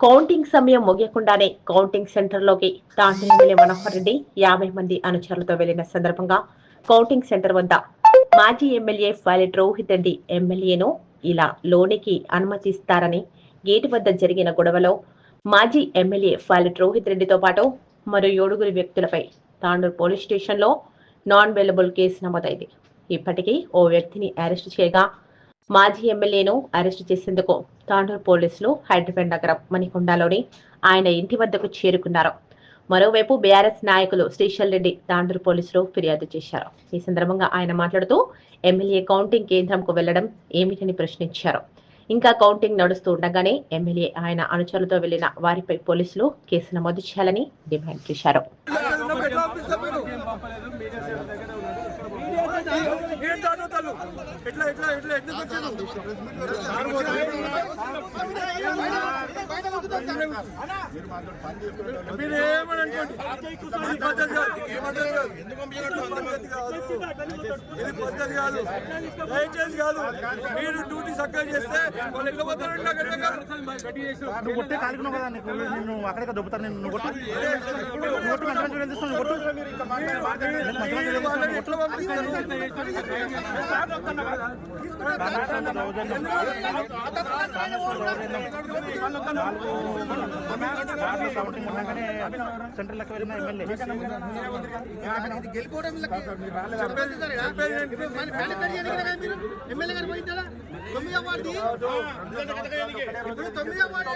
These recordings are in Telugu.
కౌంటింగ్ సమయం ముగియకుండానే కౌంటింగ్ సెంటర్లోకి తాండ్ర ఎమ్మెల్యే మనోహర్ రెడ్డి 50 మంది అనుచరులతో వెళ్లిన సందర్భంగా కౌంటింగ్ సెంటర్ వద్ద మాజీ ఎమ్మెల్యే ఫైలెట్ రోహిత్ రెడ్డి ఎమ్మెల్యేను ఇలా లోనికి అనుమతిస్తారని గేటు వద్ద జరిగిన గొడవలో మాజీ ఎమ్మెల్యే ఫైలెట్ రోహిత్ రెడ్డితో పాటు మరో 7 వ్యక్తులపై తాండూరు పోలీస్ స్టేషన్లో నాన్ బెయిలబుల్ కేసు నమోదైంది. ఇప్పటికీ ఓ వ్యక్తిని అరెస్టు చేయగా మాజీ ఎమ్మెల్యేను అరెస్టు చేసేందుకు తాండూరు పోలీసులు హైదరాబాద్ నగరం మణికొండలోని ఆయన ఇంటి వద్దకు చేరుకున్నారు. మరోవైపు బీఆర్ఎస్ నాయకులు శ్రీశైల్ రెడ్డి తాండూరు పోలీసులు ఫిర్యాదు చేశారు. ఈ సందర్భంగా ఆయన మాట్లాడుతూ ఎమ్మెల్యే కౌంటింగ్ కేంద్రంకు వెళ్లడం ఏమిటని ప్రశ్నించారు. ఇంకా కౌంటింగ్ నడుస్తూ ఉండగానే ఎమ్మెల్యే ఆయన అనుచరులతో వెళ్లిన వారిపై పోలీసులు కేసు నమోదు చేయాలని డిమాండ్ చేశారు. మీరు డ్యూటీ చక్కగా చేస్తే వాళ్ళు ఎట్లా పోతారండి? కొట్టే కాలికున్నావు కదా, నిన్ను అక్కడికి దొబ్బుతాను. నిన్ను కొట్టు ఎట్లా పంపిస్తారు? సెంటర్ లెక్క వెళ్ళిన ఎమ్మెల్యే ఎమ్మెల్యే గారు పోయిందా? 9వ వార్డు 9వ వార్డు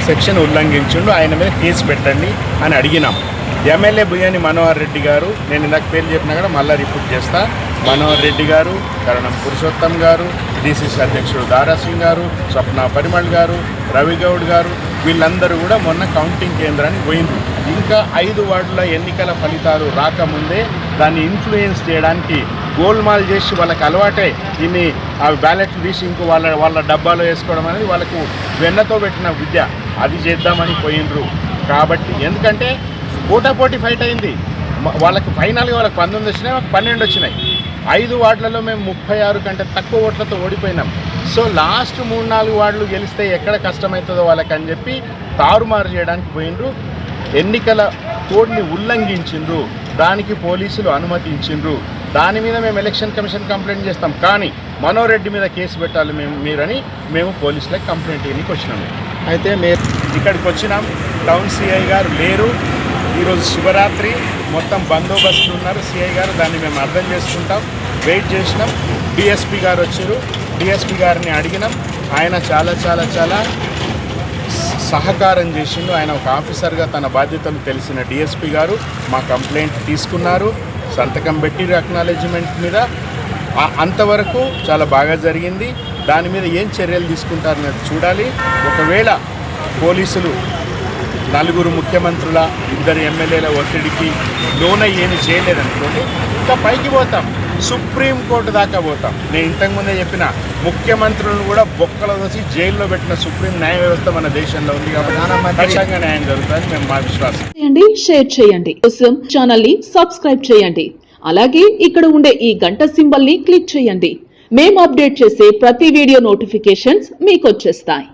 సెక్షన్ ఉల్లంఘించుండు, ఆయన మీద కేసు పెట్టండి అని అడిగినాం. ఎమ్మెల్యే బుయ్యాని మనోహర్ రెడ్డి గారు, నేను ఇందాక పేరు చెప్పినా కూడా మళ్ళీ రిపోర్ట్ చేస్తా, మనోహర్ రెడ్డి గారు, కరణం పురుషోత్తం గారు, డిసిసి అధ్యక్షుడు దారాసింగ్ గారు, స్వప్న పరిమళ్ గారు, రవిగౌడ్ గారు, వీళ్ళందరూ కూడా మొన్న కౌంటింగ్ కేంద్రానికి పోయింది. ఇంకా 5 వార్డుల ఎన్నికల ఫలితాలు రాకముందే దాన్ని ఇన్ఫ్లుయెన్స్ చేయడానికి గోల్మాల్ చేసి వాళ్ళకి అలవాటే దీన్ని ఆ బ్యాలెట్లు తీసి ఇంకో వాళ్ళ డబ్బాలో వేసుకోవడం అనేది వాళ్ళకు వెన్నతో పెట్టిన విద్య. అది చేద్దామని పోయినరు. కాబట్టి ఎందుకంటే పోటాపోటీ ఫైట్ అయింది. వాళ్ళకి ఫైనల్గా వాళ్ళకి 19 వచ్చినాయి, మాకు 12 వచ్చినాయి. 5 వార్డులలో మేము 36 కంటే తక్కువ ఓట్లతో ఓడిపోయినాం. సో లాస్ట్ 3-4 వార్డులు గెలిస్తే ఎక్కడ కష్టమవుతుందో వాళ్ళకి అని చెప్పి తారుమారు చేయడానికి పోయినరు. ఎన్నికల కోడ్ని ఉల్లంఘించిండ్రు, దానికి పోలీసులు అనుమతించిండ్రు. దాని మీద మేము ఎలక్షన్ కమిషన్ కంప్లైంట్ చేస్తాం, కానీ మనోహర్ రెడ్డి మీద కేసు పెట్టాలి మీరని మేము పోలీసులకు కంప్లైంట్ ఇవ్వడానికి వచ్చినాము. అయితే మేము ఇక్కడికి వచ్చినాం, టౌన్ సిఐ గారు లేరు, ఈరోజు శివరాత్రి, మొత్తం బందోబస్తు ఉన్నారు సిఐ గారు, దాన్ని మేము అర్థం చేసుకుంటాం. వెయిట్ చేసినాం. డిఎస్పీ గారు వచ్చారు, డిఎస్పీ గారిని అడిగినాం. ఆయన చాలా చాలా చాలా సహకారం చేసిండు. ఆయన ఒక ఆఫీసర్గా తన బాధ్యతలు తెలిసిన డిఎస్పీ గారు మా కంప్లైంట్ తీసుకున్నారు, సంతకం పెట్టి అక్నాలెడ్జ్మెంట్ మీద. అంతవరకు చాలా బాగా జరిగింది. దాని మీద ఏం చర్యలు తీసుకుంటారనేది చూడాలి. ఒకవేళ పోలీసులు 4 ముఖ్యమంత్రుల 2 ఎమ్మెల్యేల ఒత్తిడికి లోనయ్యేది చేయలేదనుకోండి, ఇంకా పైకి పోతాం, సుప్రీంకోర్టు దాకా పోతాం. నేను ఇంతకుముందే చెప్పిన, ముఖ్యమంత్రులను కూడా బొక్కలు దోసి జైల్లో పెట్టిన సుప్రీం న్యాయ వ్యవస్థ మన దేశంలో ఉంది. కాబట్టి ఖచ్చితంగా న్యాయం జరుగుతుందని మేము మా విశ్వాసం. షేర్ చేయండి, ఛానల్ ని సబ్స్క్రైబ్ చేయండి. అలాగే ఇక్కడ ఉండే ఈ గంట సింబల్ ని క్లిక్ చేయండి. మేము అప్డేట్ చేసే ప్రతి వీడియో నోటిఫికేషన్స్ మీకు వచ్చేస్తాయి.